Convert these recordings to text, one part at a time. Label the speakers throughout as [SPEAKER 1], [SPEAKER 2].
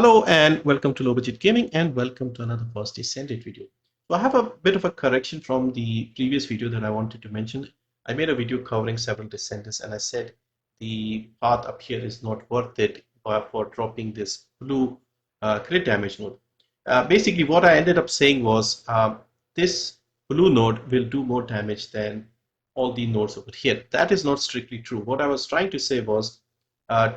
[SPEAKER 1] Hello and welcome to Low Budget Gaming and welcome to another first Descendant video. So I have a bit of a correction from the previous video that I wanted to mention. I made a video covering several Descendants and I said the path up here is not worth it for dropping this blue crit damage node. Basically what I ended up saying was this blue node will do more damage than all the nodes over here. That is not strictly true. What I was trying to say was uh,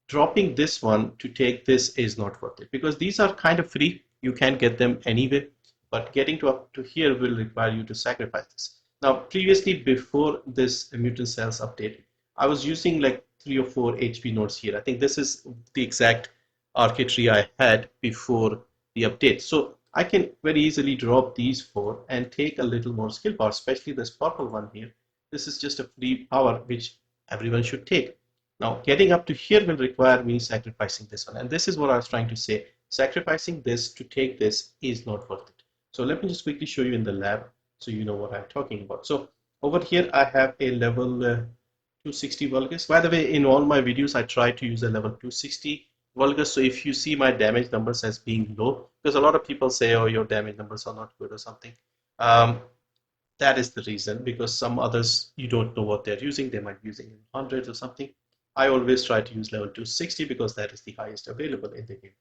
[SPEAKER 1] dropping this one to take this is not worth it because these are kind of free. You can get them anyway, but getting to up to here will require you to sacrifice this. Now, previously, before this mutant cells update, I was using like 3 or 4 HP nodes here. I think this is the exact Arche tree I had before the update. So I can very easily drop these 4 and take a little more skill power, especially this purple one here. This is just a free power which everyone should take. Now, getting up to here will require me sacrificing this one. And this is what I was trying to say. Sacrificing this to take this is not worth it. So let me just quickly show you in the lab so you know what I'm talking about. So over here, I have a level 260 Vulgus. By the way, in all my videos, I try to use a level 260 Vulgus. So if you see my damage numbers as being low, because a lot of people say, oh, your damage numbers are not good or something. That is the reason, because some others, you don't know what they're using. They might be using in hundreds or something. I always try to use level 260 because that is the highest available in the game.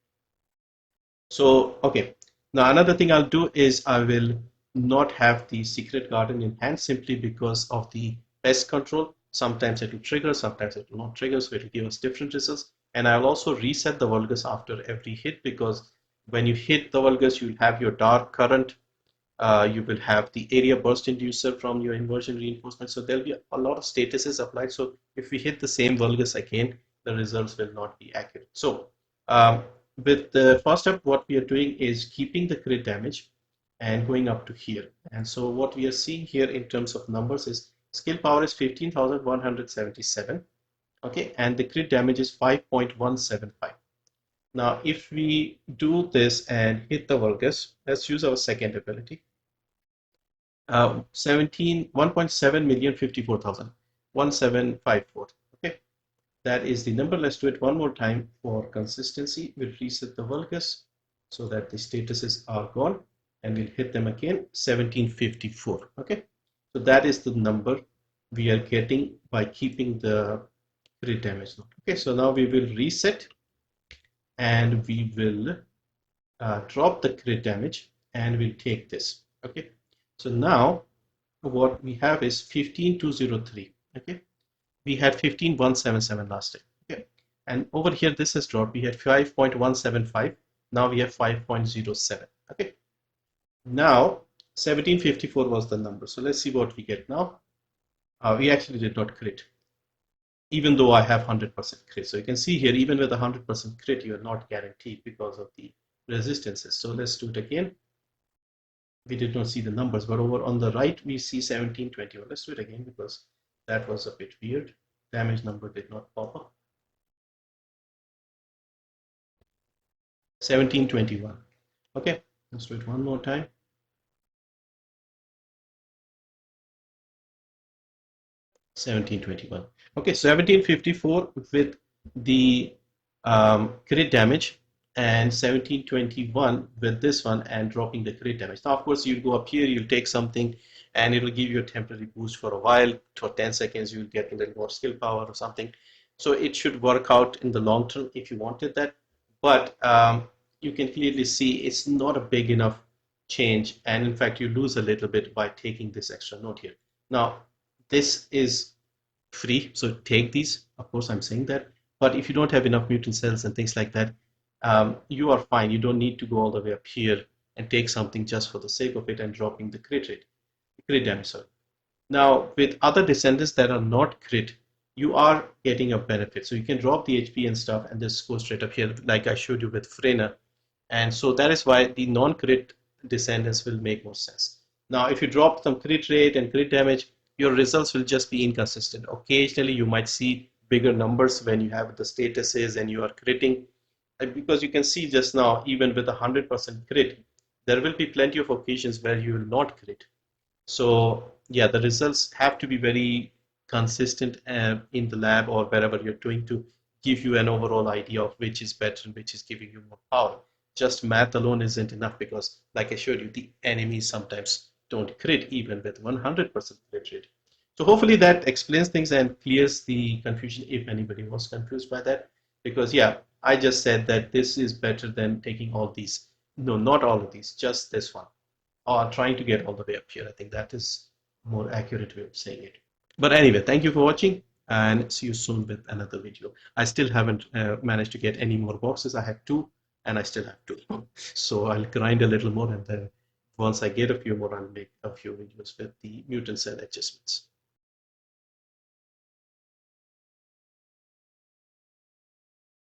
[SPEAKER 1] So, okay. Now, another thing I'll do is I will not have the secret garden in hand simply because of the pest control. Sometimes it will trigger, sometimes it will not trigger, so it will give us different results. And I'll also reset the Vulgus after every hit because when you hit the Vulgus, you'll have your dark current. You will have the area burst inducer from your inversion reinforcement. So there'll be a lot of statuses applied. So if we hit the same Vulgus again, the results will not be accurate. So with the first step, what we are doing is keeping the crit damage and going up to here. And so what we are seeing here in terms of numbers is skill power is 15,177. Okay, and the crit damage is 5.175. Now, if we do this and hit the Vulgus, let's use our second ability. 1.7 million 54,000 1754. Okay, that is the number. Let's do it one more time for consistency. We'll reset the Vulgus so that the statuses are gone and we'll hit them again. 1754. Okay, so that is the number we are getting by keeping the crit damage. Okay, so now we will reset and we will drop the crit damage and we'll take this. Okay, so now what we have is 15,203. Okay, we had 15,177 last time. Okay, and over here this has dropped. We had 5.175. Now we have 5.07. Okay, now 1754 was the number. So let's see what we get now. We actually did not crit, even though I have 100% crit. So you can see here, even with 100% crit, you are not guaranteed because of the resistances. So let's do it again. We did not see the numbers, but over on the right, we see 1721. Let's do it again because that was a bit weird. Damage number did not pop up. 1721. Okay, let's do it one more time. 1721. Okay, 1754 with the crit damage and 1721 with this one and dropping the crit damage. Now, of course, you'll go up here, you'll take something and it'll give you a temporary boost for a while. For 10 seconds, you'll get a little more skill power or something. So it should work out in the long term if you wanted that. But you can clearly see it's not a big enough change. And in fact, you lose a little bit by taking this extra note here. Now, this is free, so take these. Of course, I'm saying that. But if you don't have enough mutant cells and things like that, you are fine. You don't need to go all the way up here and take something just for the sake of it and dropping the crit damage. Sorry. Now, with other descendants that are not crit, you are getting a benefit. So you can drop the HP and stuff and just go straight up here, like I showed you with Freyna. And so that is why the non-crit descendants will make more sense. Now, if you drop some crit rate and crit damage, your results will just be inconsistent. Occasionally, you might see bigger numbers when you have the statuses and you are critting. Because you can see just now, even with 100% crit, there will be plenty of occasions where you will not crit. So yeah, the results have to be very consistent in the lab or wherever you're doing to give you an overall idea of which is better and which is giving you more power. Just math alone isn't enough because, like I showed you, the enemies sometimes don't crit even with 100% crit rate. So hopefully that explains things and clears the confusion if anybody was confused by that. Because yeah, I just said that this is better than taking all these. No, not all of these, just this one. Or trying to get all the way up here. I think that is more accurate way of saying it. But anyway, thank you for watching and see you soon with another video. I still haven't managed to get any more boxes. I had two and I still have two. So I'll grind a little more and then once I get a few more, I'll make a few videos with the mutant cell adjustments.